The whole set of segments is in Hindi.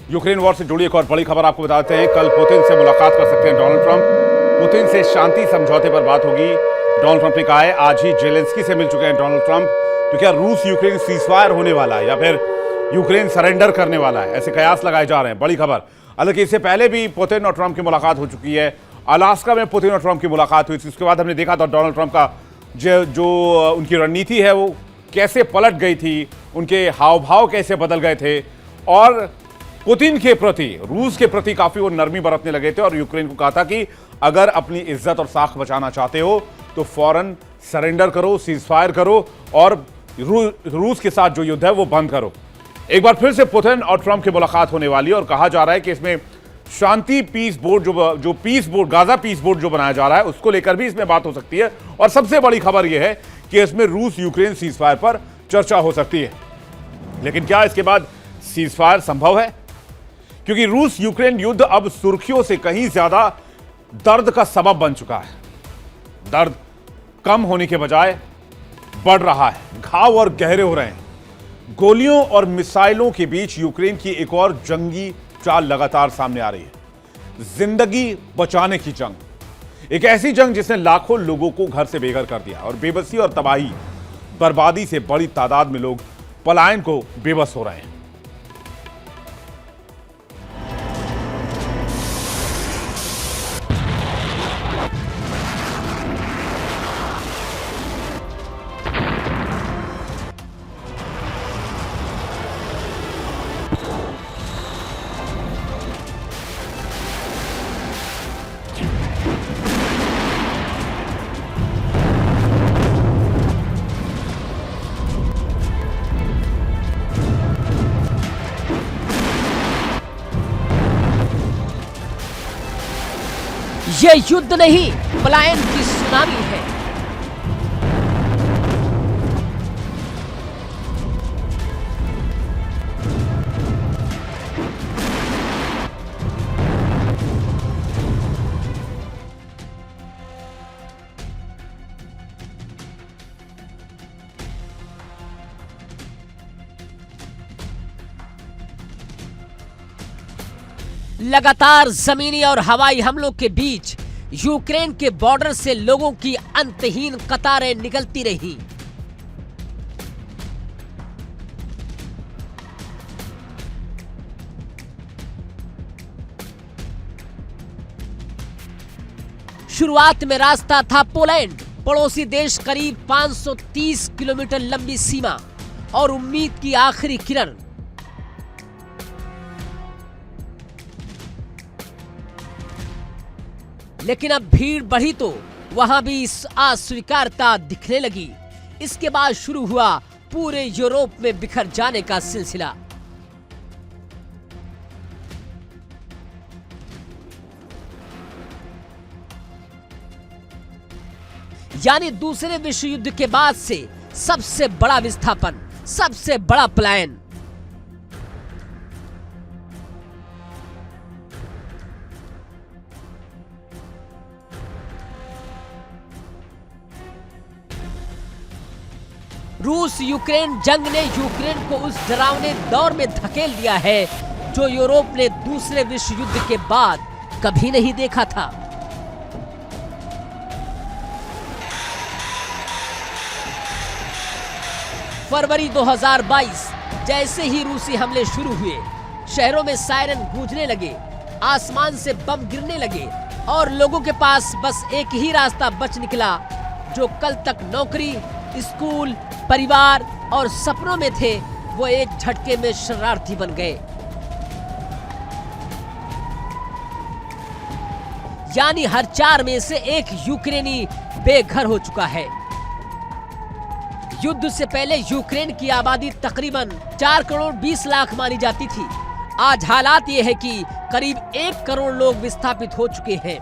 यूक्रेन वॉर से जुड़ी एक और बड़ी खबर आपको बताते हैं। कल पुतिन से मुलाकात कर सकते हैं डोनाल्ड ट्रंप। पुतिन से शांति समझौते पर बात होगी। डोनाल्ड ट्रंप ने कहा है आज ही जेलेंस्की से मिल चुके हैं डोनाल्ड ट्रंप। तो क्या रूस यूक्रेन सीजफायर होने वाला है या फिर यूक्रेन सरेंडर करने वाला है, ऐसे कयास लगाए जा रहे हैं। बड़ी खबर। हालांकि इससे पहले भी पुतिन और ट्रंप की मुलाकात हो चुकी है। अलास्का में पुतिन और ट्रंप की मुलाकात हुई थी। उसके बाद हमने देखा था डोनाल्ड ट्रंप का जो उनकी रणनीति है वो कैसे पलट गई थी, उनके हाव भाव कैसे बदल गए थे और पुतिन के प्रति, रूस के प्रति काफी वो नरमी बरतने लगे थे और यूक्रेन को कहा था कि अगर अपनी इज्जत और साख बचाना चाहते हो तो फौरन सरेंडर करो, सीजफायर करो और रूस के साथ जो युद्ध है वो बंद करो। एक बार फिर से पुतिन और ट्रंप की मुलाकात होने वाली है और कहा जा रहा है कि इसमें शांति पीस बोर्ड जो peace board, Gaza peace board जो बनाया जा रहा है उसको लेकर भी इसमें बात हो सकती है। और सबसे बड़ी खबर यह है कि इसमें रूस यूक्रेन सीजफायर पर चर्चा हो सकती है। लेकिन क्या इसके बाद सीजफायर संभव है? क्योंकि रूस यूक्रेन युद्ध अब सुर्खियों से कहीं ज्यादा दर्द का सबब बन चुका है। दर्द कम होने के बजाय बढ़ रहा है, घाव और गहरे हो रहे हैं। गोलियों और मिसाइलों के बीच यूक्रेन की एक और जंगी चाल लगातार सामने आ रही है। जिंदगी बचाने की जंग, एक ऐसी जंग जिसने लाखों लोगों को घर से बेघर कर दिया और बेबसी और तबाही, बर्बादी से बड़ी तादाद में लोग पलायन को बेबस हो रहे हैं। ये युद्ध नहीं, पलायन की सुनामी है। लगातार जमीनी और हवाई हमलों के बीच यूक्रेन के बॉर्डर से लोगों की अंतहीन कतारें निकलती रही। शुरुआत में रास्ता था पोलैंड, पड़ोसी देश, करीब 530 किलोमीटर लंबी सीमा और उम्मीद की आखिरी किरण। लेकिन अब भीड़ बढ़ी तो वहां भी अस्वीकारता दिखने लगी। इसके बाद शुरू हुआ पूरे यूरोप में बिखर जाने का सिलसिला। यानी दूसरे विश्व युद्ध के बाद से सबसे बड़ा विस्थापन, सबसे बड़ा पलायन। रूस यूक्रेन जंग ने यूक्रेन को उस डरावने दौर में धकेल दिया है जो यूरोप ने दूसरे विश्व युद्ध के बाद कभी नहीं देखा था। फरवरी 2022 जैसे ही रूसी हमले शुरू हुए, शहरों में सायरन गूंजने लगे, आसमान से बम गिरने लगे और लोगों के पास बस एक ही रास्ता बच निकला। जो कल तक नौकरी, स्कूल, परिवार और सपनों में थे, वो एक झटके में शरारती बन गए। यानी हर 4 में से एक यूक्रेनी बेघर हो चुका है। युद्ध से पहले यूक्रेन की आबादी तकरीबन 4 करोड़ 20 लाख मानी जाती थी। आज हालात ये है कि करीब 1 करोड़ लोग विस्थापित हो चुके हैं।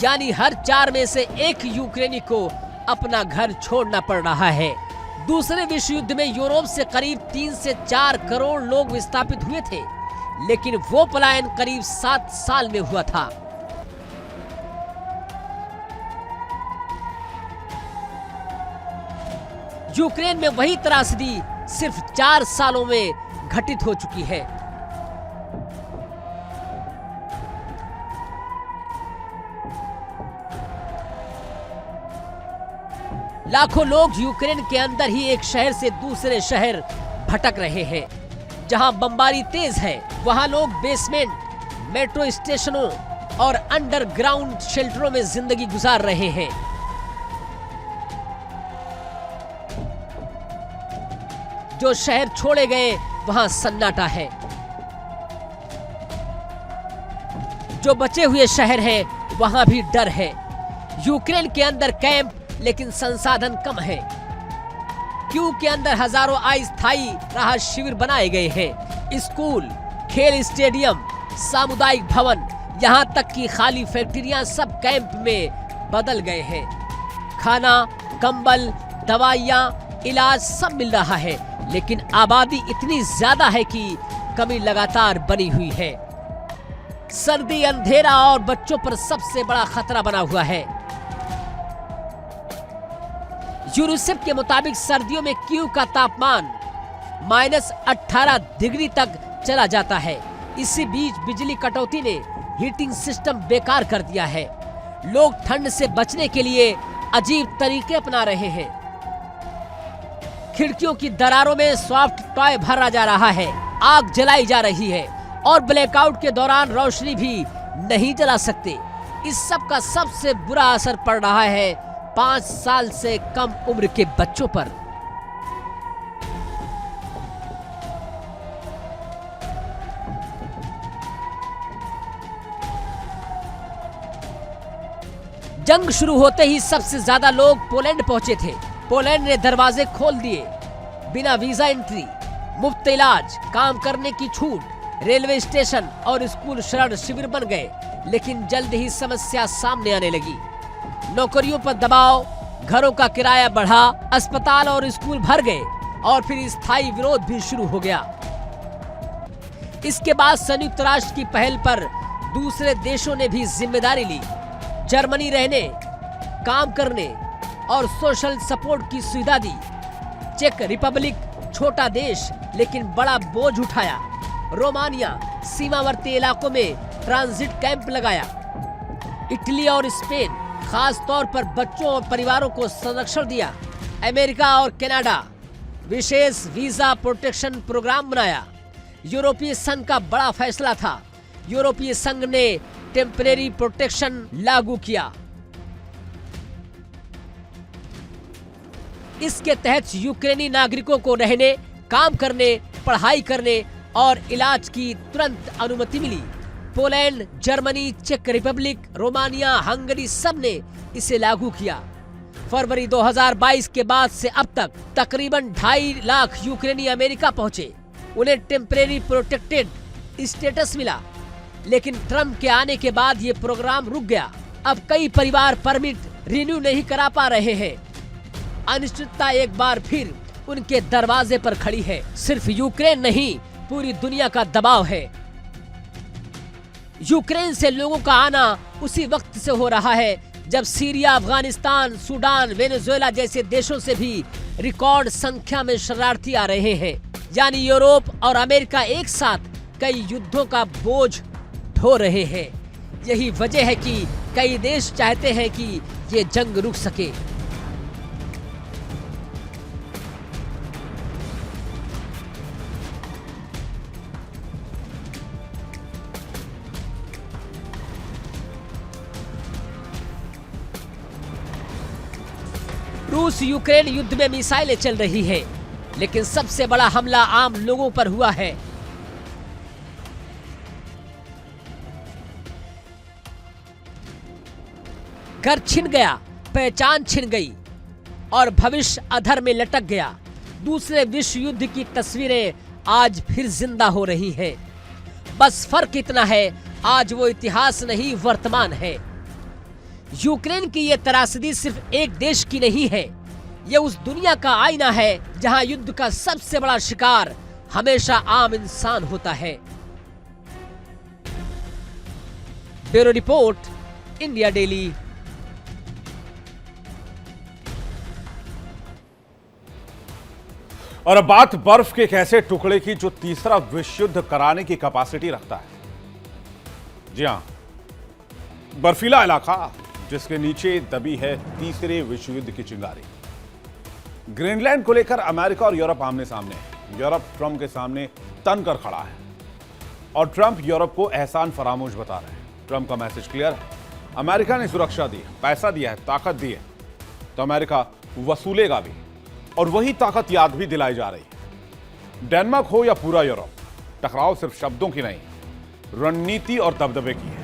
यानी हर 4 में से एक यूक्रेनी को अपना घर छोड़ना पड़ रहा है। दूसरे विश्व युद्ध में यूरोप से करीब 3 से 4 करोड़ लोग विस्थापित हुए थे, लेकिन वो पलायन करीब 7 साल में हुआ था। यूक्रेन में वही त्रासदी सिर्फ 4 सालों में घटित हो चुकी है। लाखों लोग यूक्रेन के अंदर ही एक शहर से दूसरे शहर भटक रहे हैं। जहां बमबारी तेज है, वहां लोग बेसमेंट, मेट्रो स्टेशनों और अंडरग्राउंड शेल्टरों में जिंदगी गुजार रहे हैं। जो शहर छोड़े गए वहां सन्नाटा है। जो बचे हुए शहर हैं वहां भी डर है। यूक्रेन के अंदर कैंप, लेकिन संसाधन कम है। क्यू के अंदर हजारों अस्थायी राहत शिविर बनाए गए हैं। स्कूल, खेल स्टेडियम, सामुदायिक भवन, यहाँ तक कि खाली फैक्ट्रियां सब कैंप में बदल गए हैं। खाना, कंबल, दवाइयाँ, इलाज सब मिल रहा है, लेकिन आबादी इतनी ज्यादा है कि कमी लगातार बनी हुई है। सर्दी, अंधेरा और बच्चों पर सबसे बड़ा खतरा बना हुआ है। यूनिसेफ के मुताबिक सर्दियों में क्यू का तापमान -18 डिग्री तक चला जाता है। इसी बीच बिजली कटौती ने हीटिंग सिस्टम बेकार कर दिया है। लोग ठंड से बचने के लिए अजीब तरीके अपना रहे हैं। खिड़कियों की दरारों में सॉफ्ट टॉय भरा जा रहा है, आग जलाई जा रही है और ब्लैकआउट के दौरान रोशनी भी नहीं जला सकते। इस सब का सबसे बुरा असर पड़ रहा है 5 साल से कम उम्र के बच्चों पर। जंग शुरू होते ही सबसे ज्यादा लोग पोलैंड पहुंचे थे। पोलैंड ने दरवाजे खोल दिए। बिना वीजा एंट्री, मुफ्त इलाज, काम करने की छूट, रेलवे स्टेशन और स्कूल शरण शिविर बन गए। लेकिन जल्द ही समस्या सामने आने लगी। नौकरियों पर दबाव, घरों का किराया बढ़ा, अस्पताल और स्कूल भर गए और फिर स्थायी विरोध भी शुरू हो गया। इसके बाद संयुक्त राष्ट्र की पहल पर दूसरे देशों ने भी जिम्मेदारी ली। जर्मनी रहने, काम करने और सोशल सपोर्ट की सुविधा दी। चेक रिपब्लिक, छोटा देश लेकिन बड़ा बोझ उठाया। रोमानिया सीमावर्ती इलाकों में ट्रांजिट कैंप लगाया। इटली और स्पेन खास तौर पर बच्चों और परिवारों को संरक्षण दिया। अमेरिका और कनाडा विशेष वीजा प्रोटेक्शन प्रोग्राम बनाया। यूरोपीय संघ का बड़ा फैसला था। यूरोपीय संघ ने टेम्परेरी प्रोटेक्शन लागू किया। इसके तहत यूक्रेनी नागरिकों को रहने, काम करने, पढ़ाई करने और इलाज की तुरंत अनुमति मिली। पोलैंड, जर्मनी, चेक रिपब्लिक, रोमानिया, हंगरी सब ने इसे लागू किया। फरवरी 2022 के बाद से अब तक तकरीबन 2.5 लाख यूक्रेनी अमेरिका पहुंचे। उन्हें टेम्परेरी प्रोटेक्टेड स्टेटस मिला। लेकिन ट्रंप के आने के बाद ये प्रोग्राम रुक गया। अब कई परिवार परमिट रिन्यू नहीं करा पा रहे हैं। अनिश्चितता एक बार फिर उनके दरवाजे पर खड़ी है। सिर्फ यूक्रेन नहीं, पूरी दुनिया का दबाव है। यूक्रेन से लोगों का आना उसी वक्त से हो रहा है जब सीरिया, अफगानिस्तान, सूडान, वेनेजुएला जैसे देशों से भी रिकॉर्ड संख्या में शरणार्थी आ रहे हैं। यानी यूरोप और अमेरिका एक साथ कई युद्धों का बोझ ढो रहे हैं। यही वजह है कि कई देश चाहते हैं कि ये जंग रुक सके। रूस यूक्रेन युद्ध में मिसाइलें चल रही है, लेकिन सबसे बड़ा हमला आम लोगों पर हुआ है। घर छिन गया, पहचान छिन गई और भविष्य अधर में लटक गया। दूसरे विश्व युद्ध की तस्वीरें आज फिर जिंदा हो रही हैं। बस फर्क इतना है, आज वो इतिहास नहीं, वर्तमान है। यूक्रेन की ये त्रासदी सिर्फ एक देश की नहीं है, ये उस दुनिया का आईना है जहां युद्ध का सबसे बड़ा शिकार हमेशा आम इंसान होता है। Bureau report, India daily. और अब बात बर्फ के एक ऐसे टुकड़े की जो तीसरा विश्व युद्ध कराने की कैपेसिटी रखता है। जी हां, बर्फीला इलाका जिसके नीचे दबी है तीसरे विश्व युद्ध की चिंगारी। ग्रीनलैंड को लेकर अमेरिका और यूरोप आमने सामने है। यूरोप ट्रंप के सामने तन कर खड़ा है और ट्रंप यूरोप को एहसान फरामोश बता रहे हैं। ट्रंप का मैसेज क्लियर है, अमेरिका ने सुरक्षा दी, पैसा दिया है, ताकत दी है, तो अमेरिका वसूलेगा भी, और वही ताकत याद भी दिलाई जा रही है। डेनमार्क हो या पूरा यूरोप, टकराव सिर्फ शब्दों की नहीं, रणनीति और दबदबे की है।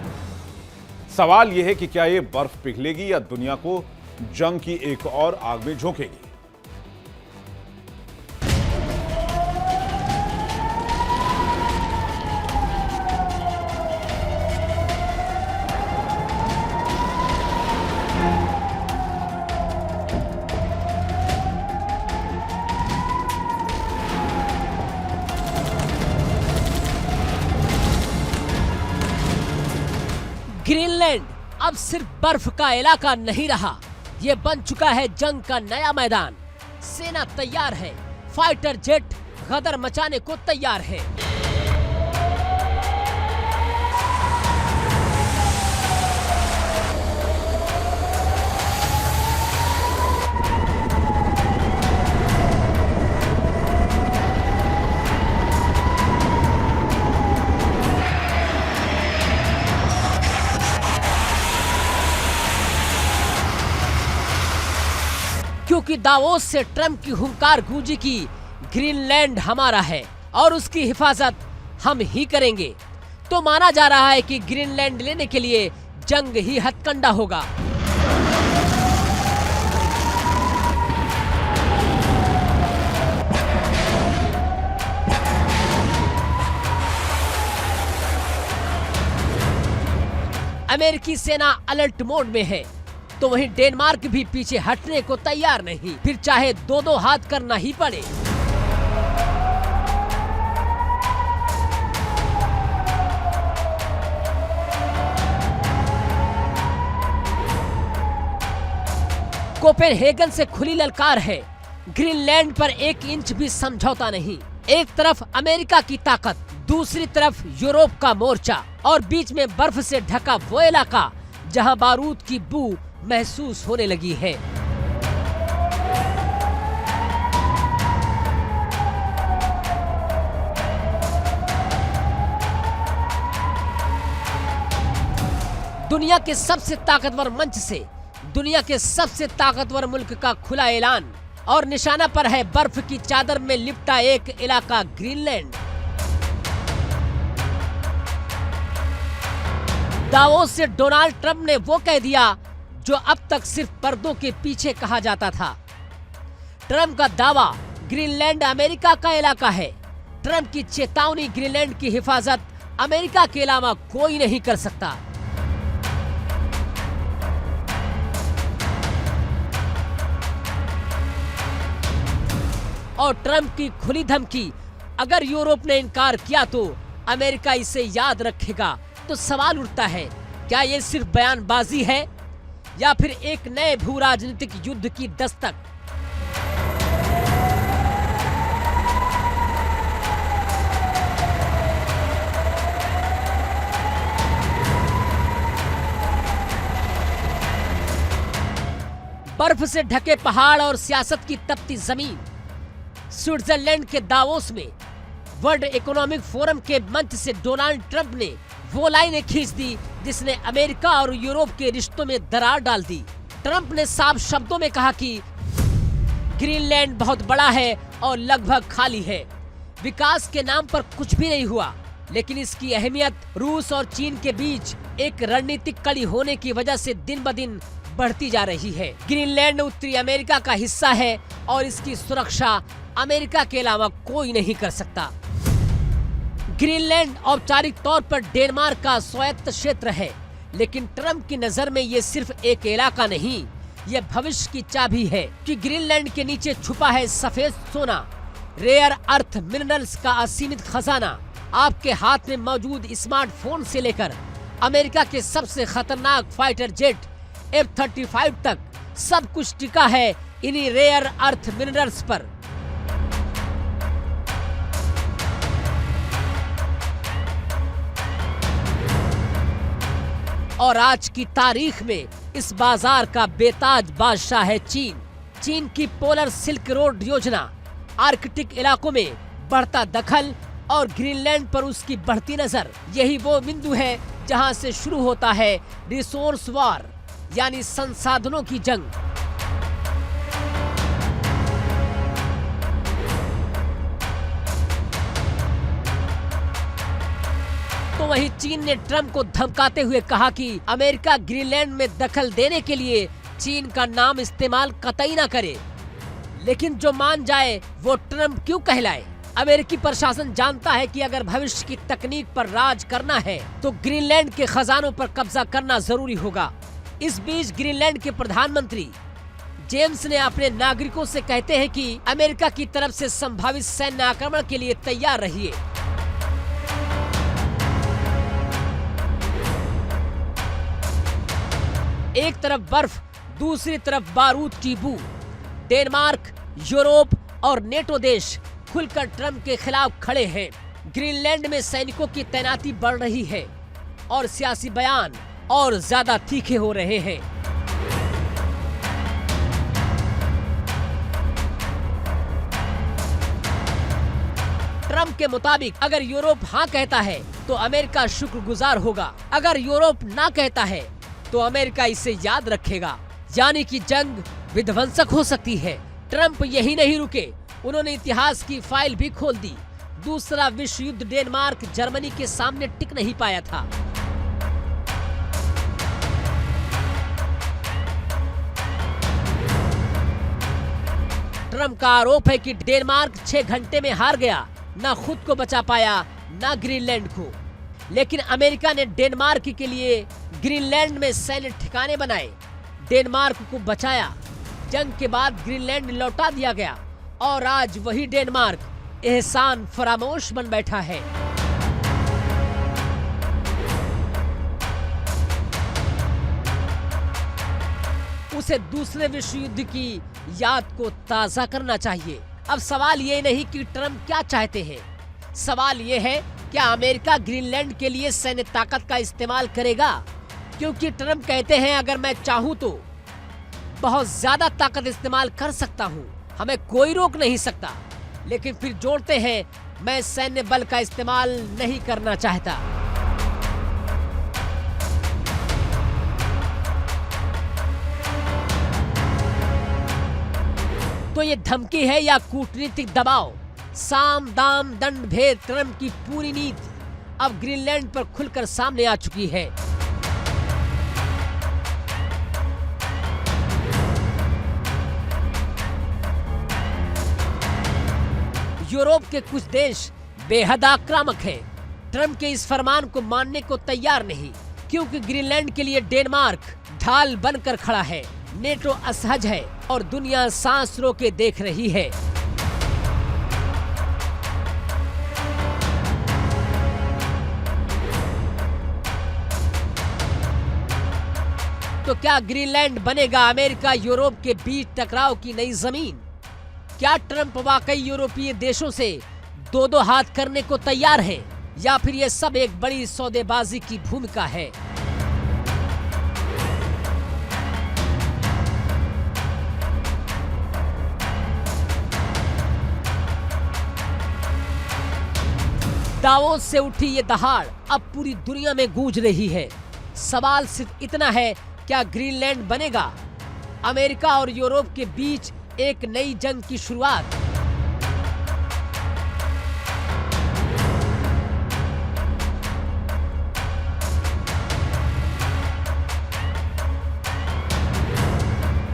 सवाल यह है कि क्या यह बर्फ पिघलेगी या दुनिया को जंग की एक और आग में झोंकेगी। ग्रीनलैंड अब सिर्फ बर्फ का इलाका नहीं रहा, ये बन चुका है जंग का नया मैदान। सेना तैयार है, फाइटर जेट गदर मचाने को तैयार है। क्योंकि दावोस से ट्रंप की हुंकार गूंजी कि ग्रीनलैंड हमारा है और उसकी हिफाजत हम ही करेंगे, तो माना जा रहा है कि ग्रीनलैंड लेने के लिए जंग ही हथकंडा होगा। अमेरिकी सेना अलर्ट मोड में है, तो वहीं डेनमार्क भी पीछे हटने को तैयार नहीं, फिर चाहे दो दो हाथ करना ही पड़े। कोपेनहेगन से खुली ललकार है, ग्रीनलैंड पर 1 इंच भी समझौता नहीं। एक तरफ अमेरिका की ताकत, दूसरी तरफ यूरोप का मोर्चा, और बीच में बर्फ से ढका वो इलाका जहां बारूद की बू महसूस होने लगी है। दुनिया के सबसे ताकतवर मंच से दुनिया के सबसे ताकतवर मुल्क का खुला ऐलान, और निशाना पर है बर्फ की चादर में लिपटा एक इलाका ग्रीनलैंड। दावोस से डोनाल्ड ट्रंप ने वो कह दिया जो अब तक सिर्फ पर्दों के पीछे कहा जाता था। ट्रंप का दावा, ग्रीनलैंड अमेरिका का इलाका है। ट्रंप की चेतावनी, ग्रीनलैंड की हिफाजत अमेरिका के अलावा कोई नहीं कर सकता। और ट्रंप की खुली धमकी, अगर यूरोप ने इनकार किया तो अमेरिका इसे याद रखेगा। तो सवाल उठता है, क्या ये सिर्फ बयानबाजी है या फिर एक नए भू राजनीतिक युद्ध की दस्तक? बर्फ से ढके पहाड़ और सियासत की तपती जमीन। स्विट्जरलैंड के दावोस में वर्ल्ड इकोनॉमिक फोरम के मंच से डोनाल्ड ट्रंप ने वो लाइनें खींच दी जिसने अमेरिका और यूरोप के रिश्तों में दरार डाल दी। ट्रंप ने साफ शब्दों में कहा कि ग्रीनलैंड बहुत बड़ा है और लगभग खाली है। विकास के नाम पर कुछ भी नहीं हुआ, लेकिन इसकी अहमियत रूस और चीन के बीच एक रणनीतिक कड़ी होने की वजह से दिन ब दिन बढ़ती जा रही है। ग्रीनलैंड उत्तरी अमेरिका का हिस्सा है और इसकी सुरक्षा अमेरिका के अलावा कोई नहीं कर सकता। ग्रीनलैंड औपचारिक तौर पर डेनमार्क का स्वायत्त क्षेत्र है, लेकिन ट्रंप की नजर में ये सिर्फ एक इलाका नहीं, ये भविष्य की चाबी है कि ग्रीनलैंड के नीचे छुपा है सफेद सोना, रेयर अर्थ मिनरल्स का असीमित खजाना। आपके हाथ में मौजूद स्मार्टफोन से लेकर अमेरिका के सबसे खतरनाक फाइटर जेट F-35 तक सब कुछ टिका है इन्हीं रेयर अर्थ मिनरल्स पर। और आज की तारीख में इस बाजार का बेताज बादशाह है चीन। चीन की पोलर सिल्क रोड योजना, आर्कटिक इलाकों में बढ़ता दखल और ग्रीनलैंड पर उसकी बढ़ती नजर, यही वो बिंदु है जहां से शुरू होता है रिसोर्स वॉर, यानी संसाधनों की जंग। तो वहीं चीन ने ट्रंप को धमकाते हुए कहा कि अमेरिका ग्रीनलैंड में दखल देने के लिए चीन का नाम इस्तेमाल कतई ना करे। लेकिन जो मान जाए वो ट्रंप क्यों कहलाए। अमेरिकी प्रशासन जानता है कि अगर भविष्य की तकनीक पर राज करना है तो ग्रीनलैंड के खजानों पर कब्जा करना जरूरी होगा। इस बीच ग्रीनलैंड के प्रधानमंत्री जेम्स ने अपने नागरिकों से कहते हैं कि अमेरिका की तरफ से संभावित सैन्य आक्रमण के लिए तैयार रहिए। एक तरफ बर्फ, दूसरी तरफ बारूद की बू। डेनमार्क, यूरोप और नेटो देश खुलकर ट्रंप के खिलाफ खड़े हैं। ग्रीनलैंड में सैनिकों की तैनाती बढ़ रही है और सियासी बयान और ज्यादा तीखे हो रहे हैं। ट्रंप के मुताबिक अगर यूरोप हाँ कहता है तो अमेरिका शुक्रगुजार होगा, अगर यूरोप ना कहता है तो अमेरिका इसे याद रखेगा, यानी कि जंग विध्वंसक हो सकती है। ट्रंप यही नहीं रुके, उन्होंने इतिहास की फाइल भी खोल दी। दूसरा विश्व युद्ध डेनमार्क जर्मनी के सामने टिक नहीं पाया था। ट्रंप का आरोप है कि डेनमार्क 6 घंटे में हार गया, ना खुद को बचा पाया ना ग्रीनलैंड को। लेकिन अमेरिका ने डेनमार्क के लिए ग्रीनलैंड में सैन्य ठिकाने बनाए, डेनमार्क को बचाया। जंग के बाद ग्रीनलैंड लौटा दिया गया और आज वही डेनमार्क एहसान फरामोश बन बैठा है। उसे दूसरे विश्व युद्ध की याद को ताजा करना चाहिए। अब सवाल ये नहीं कि ट्रंप क्या चाहते हैं, सवाल ये है क्या अमेरिका ग्रीनलैंड के लिए सैन्य ताकत का इस्तेमाल करेगा। क्योंकि ट्रंप कहते हैं अगर मैं चाहूं तो बहुत ज्यादा ताकत इस्तेमाल कर सकता हूं, हमें कोई रोक नहीं सकता। लेकिन फिर जोड़ते हैं मैं सैन्य बल का इस्तेमाल नहीं करना चाहता। तो ये धमकी है या कूटनीतिक दबाव? साम दाम दंड भेद ट्रंप की पूरी नीति अब ग्रीनलैंड पर खुलकर सामने आ चुकी है। यूरोप के कुछ देश बेहद आक्रामक हैं। ट्रंप के इस फरमान को मानने को तैयार नहीं, क्योंकि ग्रीनलैंड के लिए डेनमार्क ढाल बनकर खड़ा है, नेटो असहज है और दुनिया सांस रोके देख रही है। तो क्या ग्रीनलैंड बनेगा अमेरिका यूरोप के बीच टकराव की नई जमीन? क्या ट्रंप वाकई यूरोपीय देशों से दो हाथ करने को तैयार है, या फिर यह सब एक बड़ी सौदेबाजी की भूमिका है? दावोस से उठी ये दहाड़ अब पूरी दुनिया में गूंज रही है। सवाल सिर्फ इतना है, क्या ग्रीनलैंड बनेगा अमेरिका और यूरोप के बीच एक नई जंग की शुरुआत?